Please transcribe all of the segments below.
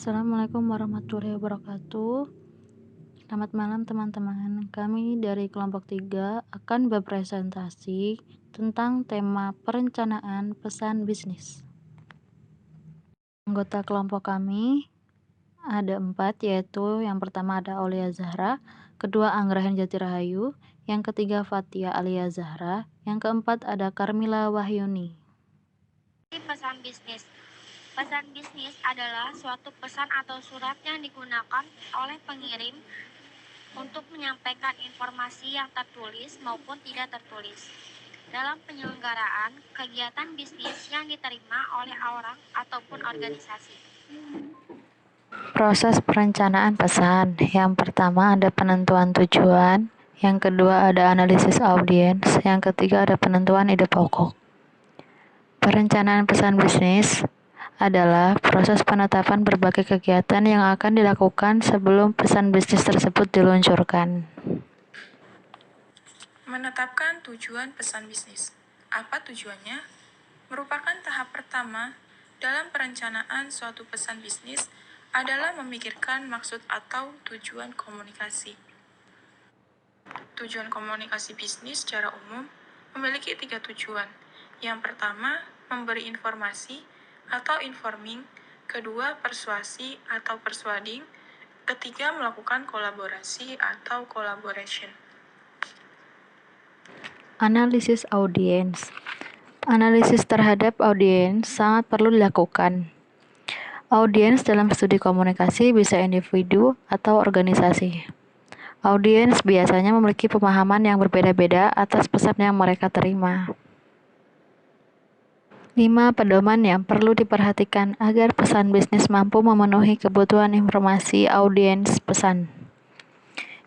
Assalamualaikum warahmatullahi wabarakatuh. Selamat malam teman-teman. Kami dari kelompok 3 akan berpresentasi tentang tema perencanaan pesan bisnis. Anggota kelompok kami ada 4, yaitu yang pertama ada Aulia Zahra, kedua Anggrahen Jati Rahayu, yang ketiga Fatia Alia Zahra, yang keempat ada Karmila Wahyuni. Pesan bisnis. Pesan bisnis adalah suatu pesan atau surat yang digunakan oleh pengirim untuk menyampaikan informasi yang tertulis maupun tidak tertulis dalam penyelenggaraan kegiatan bisnis yang diterima oleh orang ataupun organisasi. Proses perencanaan pesan. Yang pertama ada penentuan tujuan, yang kedua ada analisis audiens, yang ketiga ada penentuan ide pokok. Perencanaan pesan bisnis adalah proses penetapan berbagai kegiatan yang akan dilakukan sebelum pesan bisnis tersebut diluncurkan. Menetapkan tujuan pesan bisnis. Apa tujuannya? Merupakan tahap pertama dalam perencanaan suatu pesan bisnis adalah memikirkan maksud atau tujuan komunikasi. Tujuan komunikasi bisnis secara umum memiliki 3 tujuan. Yang pertama, memberi informasi atau informing, kedua, persuasi atau persuading, ketiga, melakukan kolaborasi atau collaboration. Analisis audiens. Analisis terhadap audiens sangat perlu dilakukan. Audiens dalam studi komunikasi bisa individu atau organisasi. Audiens biasanya memiliki pemahaman yang berbeda-beda atas pesan yang mereka terima. 5 pedoman yang perlu diperhatikan agar pesan bisnis mampu memenuhi kebutuhan informasi audiens pesan.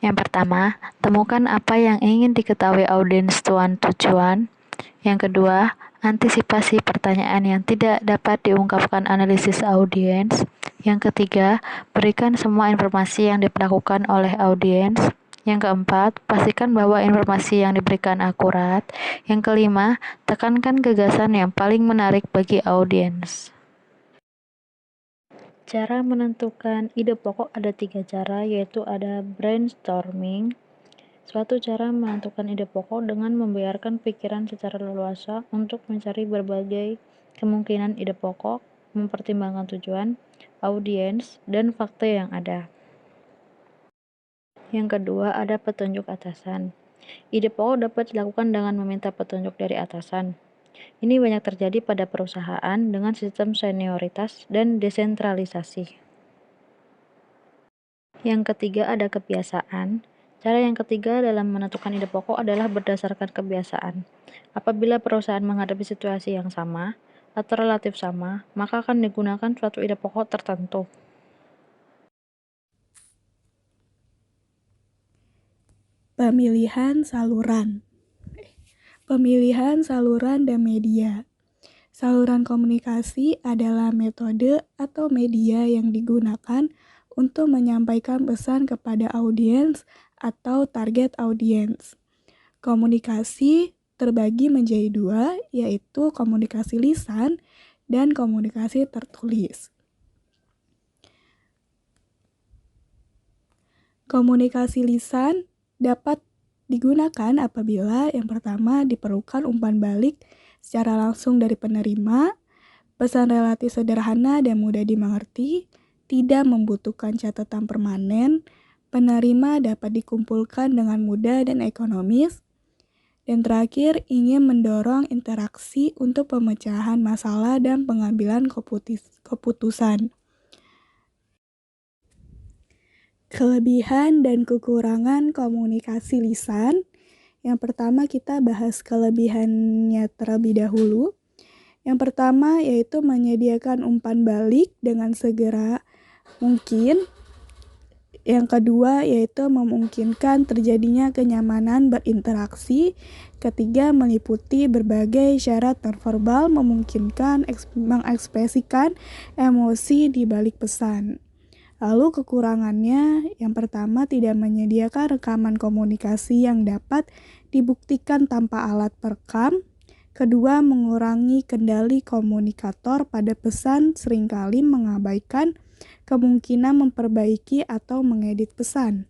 Yang pertama, temukan apa yang ingin diketahui audiens tujuan. Yang kedua, antisipasi pertanyaan yang tidak dapat diungkapkan analisis audiens. Yang ketiga, berikan semua informasi yang diperlakukan oleh audiens. Yang keempat, pastikan bahwa informasi yang diberikan akurat. Yang kelima, tekankan gagasan yang paling menarik bagi audiens. Cara menentukan ide pokok ada 3 cara, yaitu ada brainstorming. Suatu cara menentukan ide pokok dengan membiarkan pikiran secara leluasa untuk mencari berbagai kemungkinan ide pokok, mempertimbangkan tujuan, audiens, dan fakta yang ada. Yang kedua, ada petunjuk atasan. Ide pokok dapat dilakukan dengan meminta petunjuk dari atasan. Ini banyak terjadi pada perusahaan dengan sistem senioritas dan desentralisasi. Yang ketiga, ada kebiasaan. Cara yang ketiga dalam menentukan ide pokok adalah berdasarkan kebiasaan. Apabila perusahaan menghadapi situasi yang sama atau relatif sama, maka akan digunakan suatu ide pokok tertentu. Pemilihan saluran. Pemilihan saluran dan media. Saluran komunikasi adalah metode atau media yang digunakan untuk menyampaikan pesan kepada audiens atau target audiens. Komunikasi terbagi menjadi 2, yaitu komunikasi lisan dan komunikasi tertulis. Komunikasi lisan dapat digunakan apabila yang pertama diperlukan umpan balik secara langsung dari penerima, pesan relatif sederhana dan mudah dimengerti, tidak membutuhkan catatan permanen, penerima dapat dikumpulkan dengan mudah dan ekonomis, dan terakhir ingin mendorong interaksi untuk pemecahan masalah dan pengambilan keputusan. Kelebihan dan kekurangan komunikasi lisan. Yang pertama kita bahas kelebihannya terlebih dahulu. Yang pertama yaitu menyediakan umpan balik dengan segera mungkin. Yang kedua yaitu memungkinkan terjadinya kenyamanan berinteraksi. Ketiga, meliputi berbagai syarat nonverbal memungkinkan mengekspresikan emosi di balik pesan. Lalu kekurangannya, yang pertama tidak menyediakan rekaman komunikasi yang dapat dibuktikan tanpa alat perekam. Kedua, mengurangi kendali komunikator pada pesan seringkali mengabaikan kemungkinan memperbaiki atau mengedit pesan.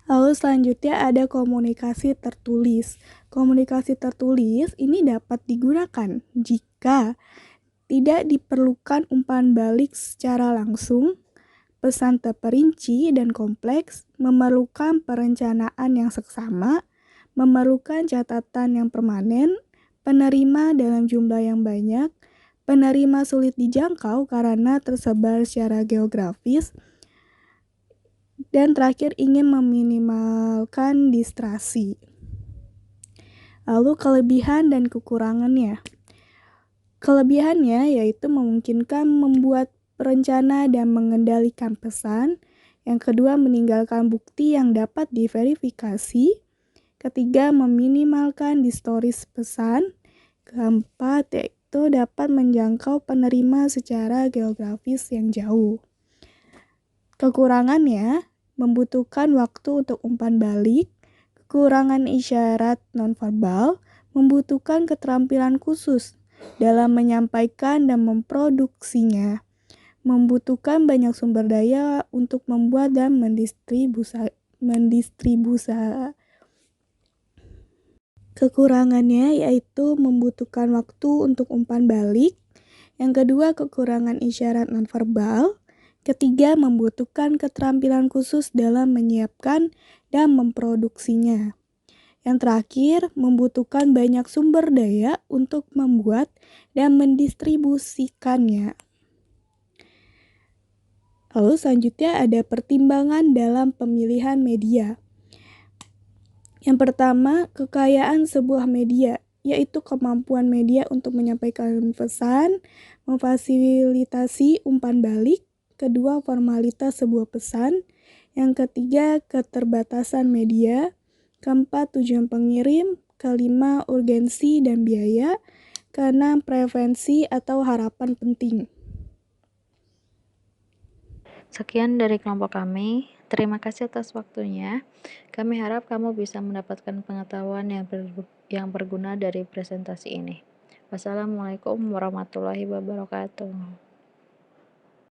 Lalu selanjutnya ada komunikasi tertulis. Komunikasi tertulis ini dapat digunakan jika tidak diperlukan umpan balik secara langsung, pesan terperinci dan kompleks, memerlukan perencanaan yang seksama, memerlukan catatan yang permanen, penerima dalam jumlah yang banyak, penerima sulit dijangkau karena tersebar secara geografis, dan terakhir ingin meminimalkan distraksi. Lalu kelebihan dan kekurangannya. Kelebihannya yaitu memungkinkan membuat perencana dan mengendalikan pesan. Yang kedua, meninggalkan bukti yang dapat diverifikasi. Ketiga, meminimalkan distoris pesan. Keempat, yaitu dapat menjangkau penerima secara geografis yang jauh. Kekurangannya, membutuhkan waktu untuk umpan balik, kekurangan isyarat nonverbal, membutuhkan keterampilan khusus dalam menyampaikan dan memproduksinya, membutuhkan banyak sumber daya untuk membuat dan mendistribusi. Kekurangannya yaitu membutuhkan waktu untuk umpan balik, yang kedua kekurangan isyarat nonverbal, ketiga membutuhkan keterampilan khusus dalam menyiapkan dan memproduksinya. Yang terakhir, membutuhkan banyak sumber daya untuk membuat dan mendistribusikannya. Lalu selanjutnya ada pertimbangan dalam pemilihan media. Yang pertama, kekayaan sebuah media, yaitu kemampuan media untuk menyampaikan pesan, memfasilitasi umpan balik. Kedua, formalitas sebuah pesan. Yang ketiga, keterbatasan media. Keempat, tujuan pengirim. Kelima, urgensi dan biaya. Keenam, preferensi atau harapan penting. Sekian dari kelompok kami. Terima kasih atas waktunya. Kami harap kamu bisa mendapatkan pengetahuan yang berguna dari presentasi ini. Wassalamualaikum warahmatullahi wabarakatuh.